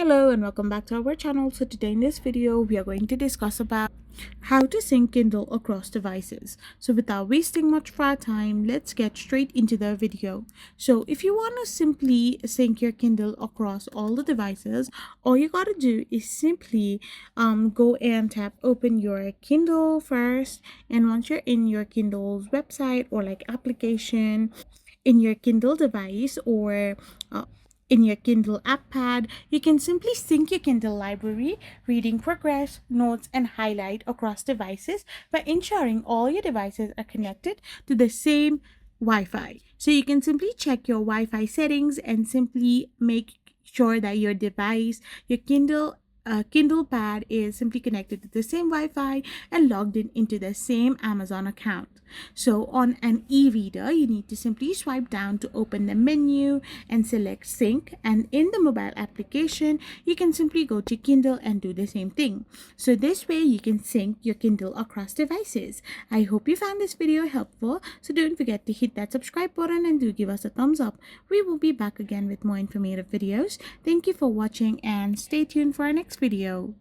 Hello and welcome back to our channel. So today in this video we are going to discuss about how to sync Kindle across devices. So without wasting much of our time, let's get straight into the video. So if you want to simply sync your Kindle across all the devices, all you gotta do is simply go and tap open your Kindle first, and once you're in your Kindle's website or like application in your Kindle device or in your Kindle app pad, you can simply sync your Kindle library, reading progress, notes, and highlight across devices by ensuring all your devices are connected to the same Wi-Fi. So you can simply check your Wi-Fi settings and simply make sure that your device, your Kindle pad is simply connected to the same Wi-Fi and logged in into the same Amazon account. So on an e-reader, you need to simply swipe down to open the menu and select sync. And in the mobile application, you can simply go to Kindle and do the same thing. So this way you can sync your Kindle across devices. I hope you found this video helpful. So don't forget to hit that subscribe button and do give us a thumbs up. We will be back again with more informative videos. Thank you for watching and stay tuned for our next video.